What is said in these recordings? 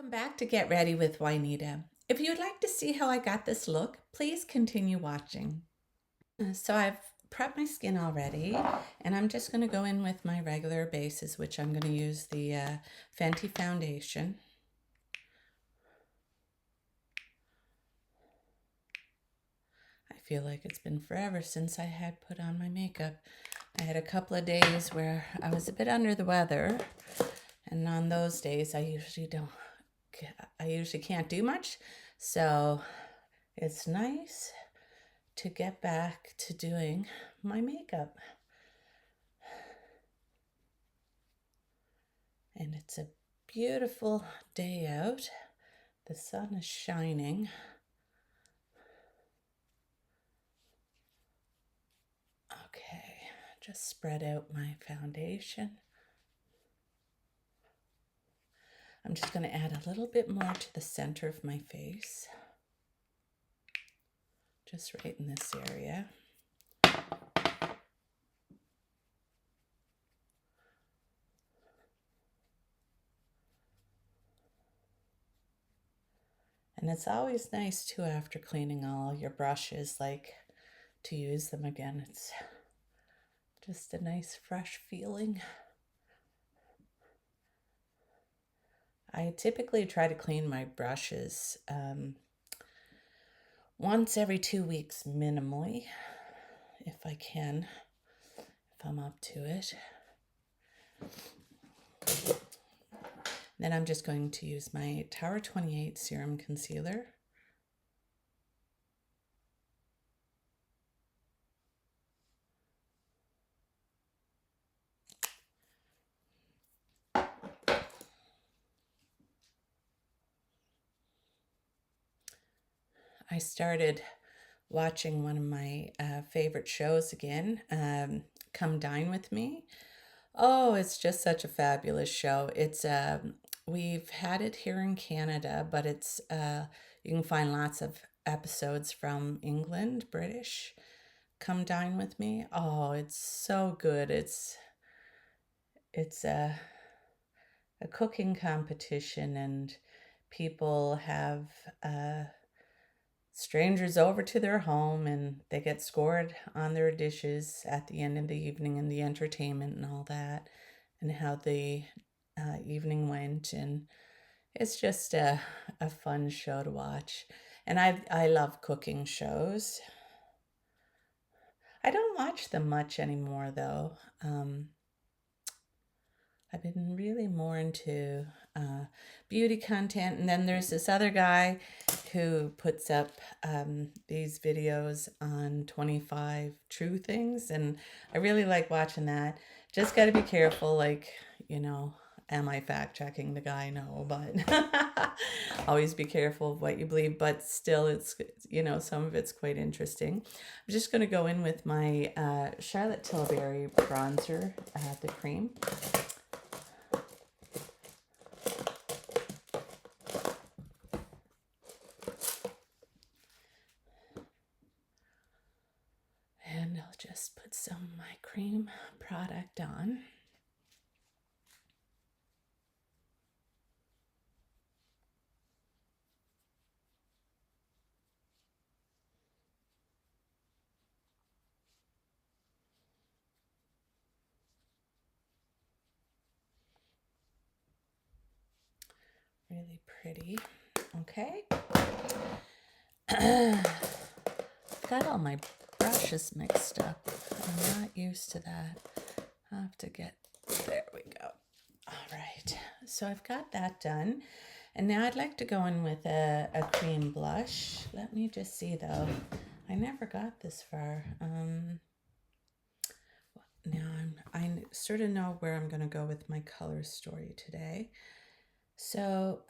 Welcome back to Get Ready with Juanita. If you'd like to see how I got this look, please continue watching. So I've prepped my skin already, and I'm just going to go in with my regular bases, which I'm going to use the Fenty foundation. I feel like it's been forever since I had put on my makeup. I had a couple of days where I was a bit under the weather, and on those days I usually can't do much, so it's nice to get back to doing my makeup. And it's a beautiful day out. The sun is shining. Okay, just spread out my foundation. I'm just going to add a little bit more to the center of my face. Just right in this area. And it's always nice too, after cleaning all your brushes, like, to use them again. It's just a nice fresh feeling. I typically try to clean my brushes once every 2 weeks minimally, if I can, if I'm up to it. Then I'm just going to use my Tower 28 Serum Concealer. I started watching one of my favorite shows again, Come Dine With Me. Oh, it's just such a fabulous show. It's we've had it here in Canada, but it's you can find lots of episodes from England, British. Come Dine With Me. Oh, it's so good. It's a cooking competition, and people have strangers over to their home, and they get scored on their dishes at the end of the evening, and the entertainment and all that, and how the evening went. And it's just a fun show to watch. And I love cooking shows. I don't watch them much anymore, though. I've been really more into beauty content. And then there's this other guy who puts up these videos on 25 true things. And I really like watching that. Just got to be careful, like, am I fact checking the guy? No, but always be careful of what you believe. But still, it's, some of it's quite interesting. I'm just going to go in with my Charlotte Tilbury bronzer, the cream. And I'll just put some of my cream product on. Really pretty. Okay. Got all my brushes mixed up. I'm not used to that. I'll have to there we go. All right. So I've got that done. And now I'd like to go in with a cream blush. Let me just see, though. I never got this far. Now I sort of know where I'm going to go with my color story today. So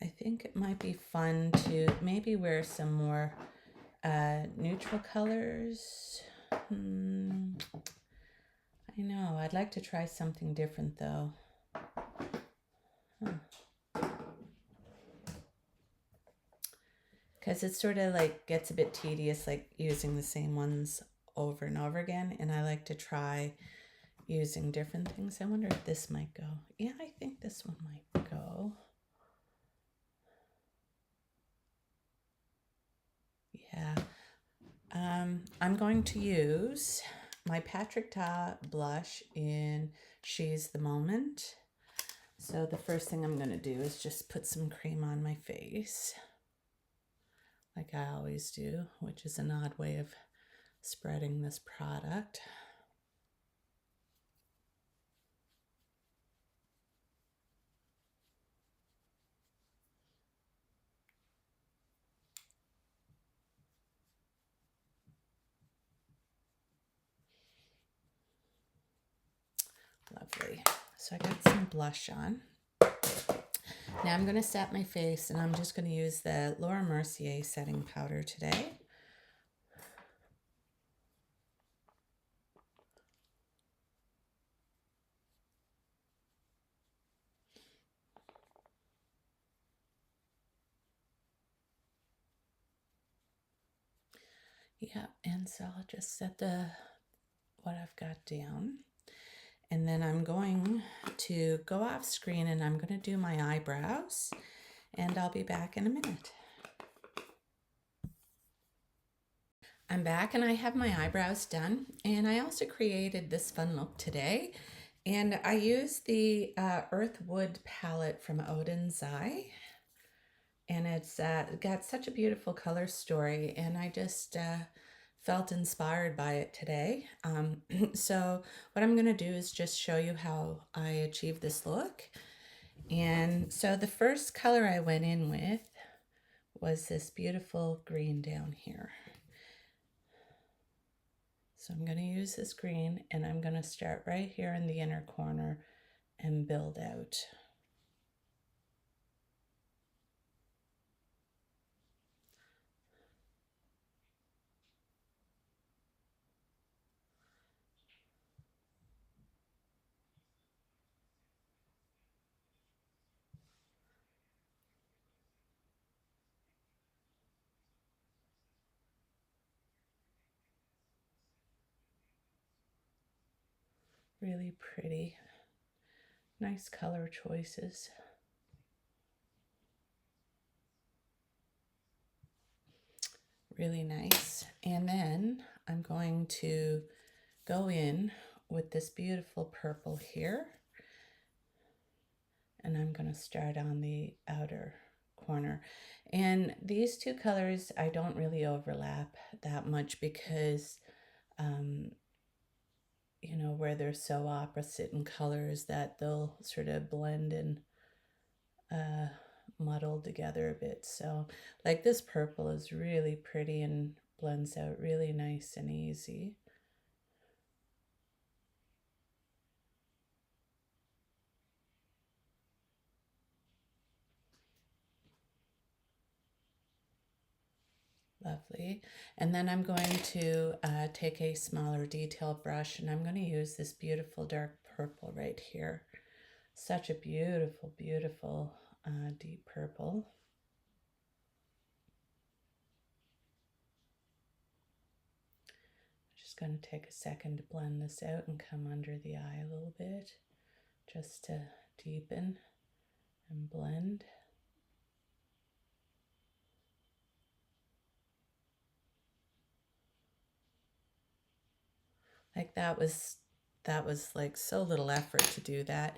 I think it might be fun to maybe wear some more neutral colors. I know, I'd like to try something different, though. Because it sort of like gets a bit tedious, like using the same ones over and over again. And I like to try using different things. I wonder if this might go. Yeah, I think this one might. going to use my Patrick Ta blush in She's the Moment. So the first thing I'm going to do is just put some cream on my face, like I always do, which is an odd way of spreading this product. Lovely. So I got some blush on. Now I'm going to set my face, and I'm just going to use the Laura Mercier setting powder today. Yeah, and so I'll just set what I've got down. And then I'm going to go off screen and I'm going to do my eyebrows, and I'll be back in a minute. I'm back and I have my eyebrows done, and I also created this fun look today. And I used the Earthwood palette from Oden's Eye, and it's got such a beautiful color story, and I just felt inspired by it today. So what I'm going to do is just show you how I achieved this look. And so the first color I went in with was this beautiful green down here. So I'm going to use this green, and I'm going to start right here in the inner corner and build out. Really pretty. Nice color choices. Really nice. And then I'm going to go in with this beautiful purple here. And I'm going to start on the outer corner. And these two colors, I don't really overlap that much because you know, where they're so opposite in colors that they'll sort of blend and muddle together a bit. So like this purple is really pretty and blends out really nice and easy. Lovely. And then I'm going to take a smaller detail brush, and I'm going to use this beautiful dark purple right here. Such a beautiful, beautiful deep purple. Just going to take a second to blend this out and come under the eye a little bit, just to deepen and blend. Like that was like so little effort to do that.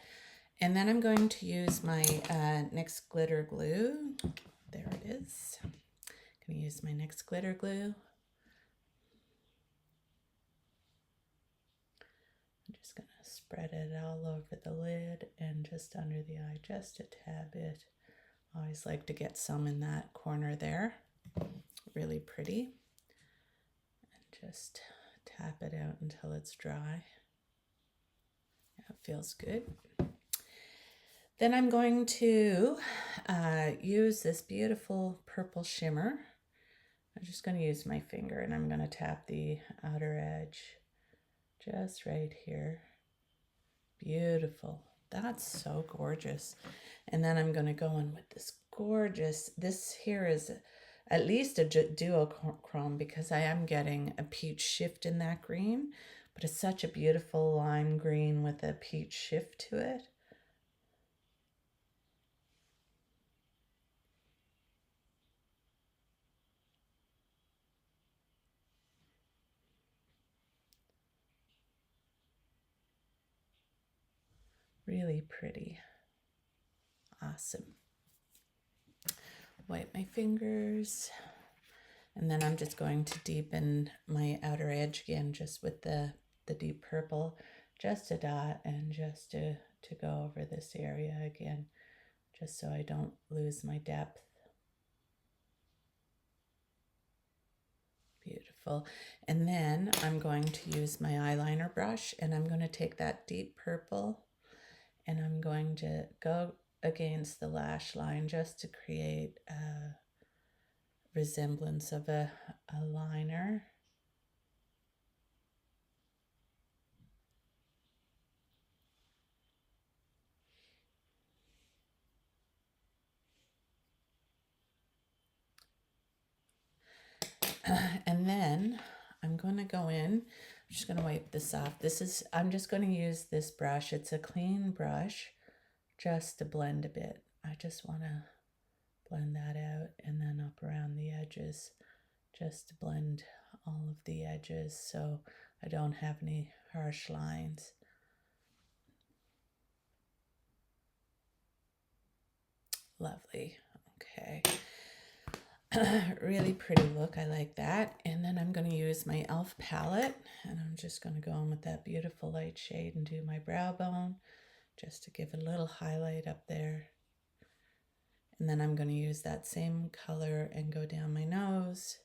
And then I'm going to use my NYX glitter glue. There it is. I'm going to use my NYX glitter glue. I'm just going to spread it all over the lid and just under the eye, just a tad bit. I always like to get some in that corner there. Really pretty. And just tap it out until it's dry. Yeah, it feels good. Then I'm going to use this beautiful purple shimmer. I'm just going to use my finger, and I'm going to tap the outer edge just right here. Beautiful. That's so gorgeous. And then I'm going to go in with this gorgeous, this here is at least a duochrome because I am getting a peach shift in that green, but it's such a beautiful lime green with a peach shift to it. Really pretty. Awesome. Wipe my fingers. And then I'm just going to deepen my outer edge again, just with the deep purple, just a dot, and just to go over this area again, just so I don't lose my depth. Beautiful. And then I'm going to use my eyeliner brush, and I'm going to take that deep purple, and I'm going to go against the lash line just to create a resemblance of a liner. And then I'm going to go in, I'm just going to wipe this off. I'm just going to use this brush. It's a clean brush just to blend a bit. I just want to blend that out, and then up around the edges, just to blend all of the edges so I don't have any harsh lines. Lovely. Okay. Really pretty look. I like that. And then I'm going to use my e.l.f. palette, and I'm just going to go in with that beautiful light shade and do my brow bone just to give a little highlight up there. And then I'm going to use that same color and go down my nose,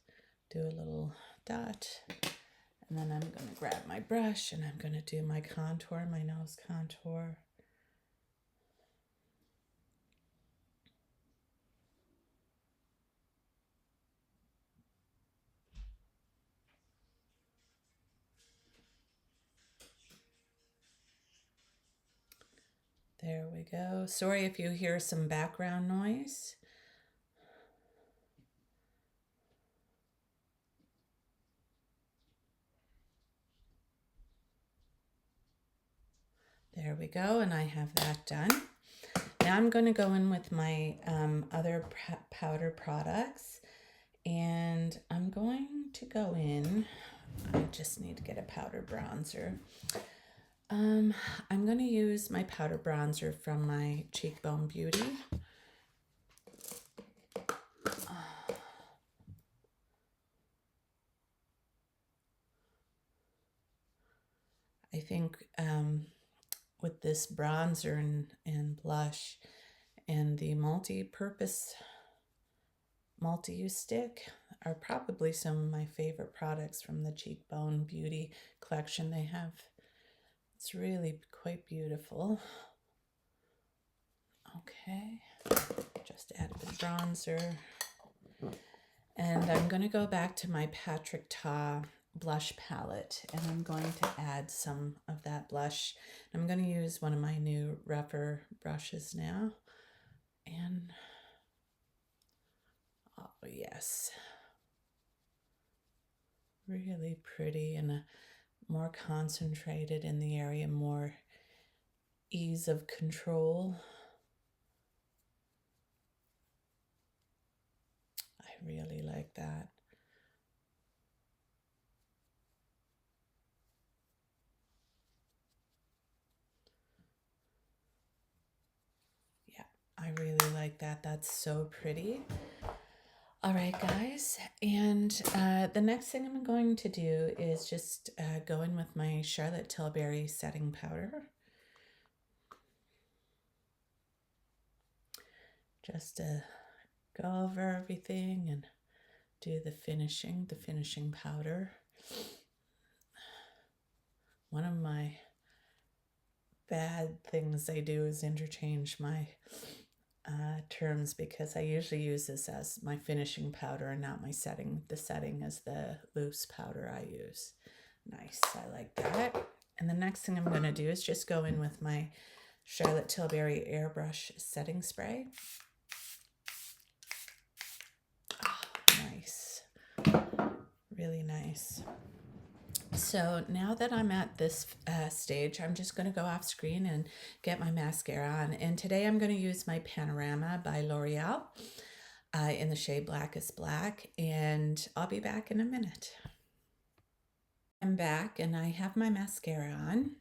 do a little dot, and then I'm going to grab my brush and I'm going to do my contour, my nose contour. There we go. Sorry if you hear some background noise. There we go, and I have that done. Now I'm going to go in with my other powder products, and I'm going to go in, I just need to get a powder bronzer. I'm going to use my powder bronzer from my Cheekbone Beauty. I think with this bronzer and blush and the multi-purpose multi-use stick are probably some of my favorite products from the Cheekbone Beauty collection they have. It's really quite beautiful. Okay, just add a bit of bronzer. And I'm going to go back to my Patrick Ta blush palette, and I'm going to add some of that blush. I'm going to use one of my new rougher brushes now. And oh yes, really pretty and more concentrated in the area, more ease of control. I really like that. Yeah, I really like that. That's so pretty. All right, guys, and the next thing I'm going to do is just go in with my Charlotte Tilbury setting powder. Just to go over everything and do the finishing powder. One of my bad things I do is interchange my terms, because I usually use this as my finishing powder and not my setting. The setting is the loose powder I use. Nice, I like that. And the next thing I'm going to do is just go in with my Charlotte Tilbury Airbrush Setting Spray. Oh, nice. Really nice. So now that I'm at this stage, I'm just going to go off screen and get my mascara on. And today I'm going to use my Panorama by L'Oreal in the shade Blackest Black. And I'll be back in a minute. I'm back and I have my mascara on.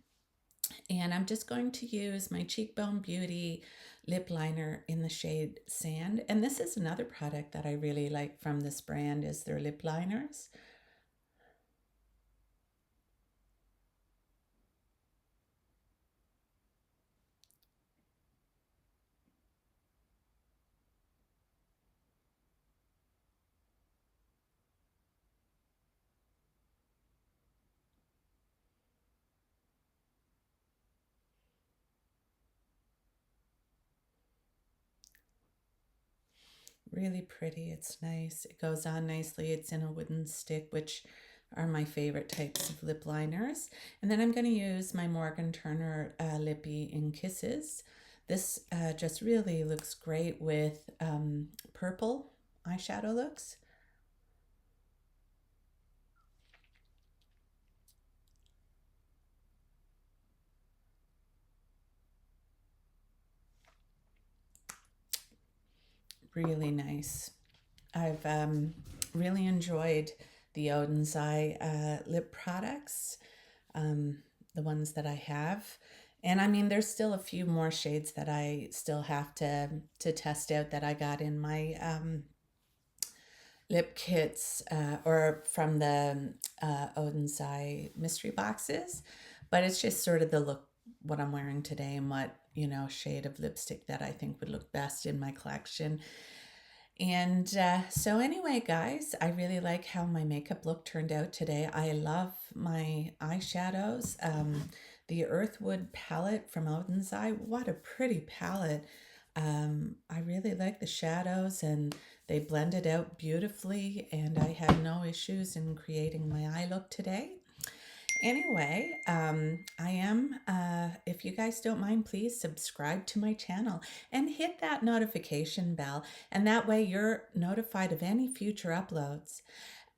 And I'm just going to use my Cheekbone Beauty lip liner in the shade Sand. And this is another product that I really like from this brand, is their lip liners. Really pretty. It's nice. It goes on nicely. It's in a wooden stick, which are my favorite types of lip liners. And then I'm going to use my Morgan Turner Lippy in Kisses. This just really looks great with purple eyeshadow looks. Really nice. I've really enjoyed the Oden's Eye lip products, the ones that I have. And I mean, there's still a few more shades that I still have to test out that I got in my lip kits or from the Oden's Eye mystery boxes. But it's just sort of the look, what I'm wearing today, and what, you know, shade of lipstick that I think would look best in my collection. And so anyway, guys, I really like how my makeup look turned out today. I love my eyeshadows. The Earthwood palette from Oden's Eye. What a pretty palette. I really like the shadows, and they blended out beautifully, and I had no issues in creating my eye look today. Anyway, I am, if you guys don't mind, please subscribe to my channel and hit that notification bell. And that way you're notified of any future uploads.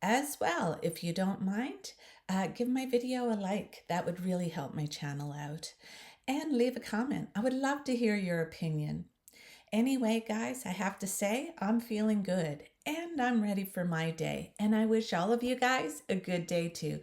As well, if you don't mind, give my video a like. That would really help my channel out. And leave a comment. I would love to hear your opinion. Anyway, guys, I have to say, I'm feeling good and I'm ready for my day. And I wish all of you guys a good day too.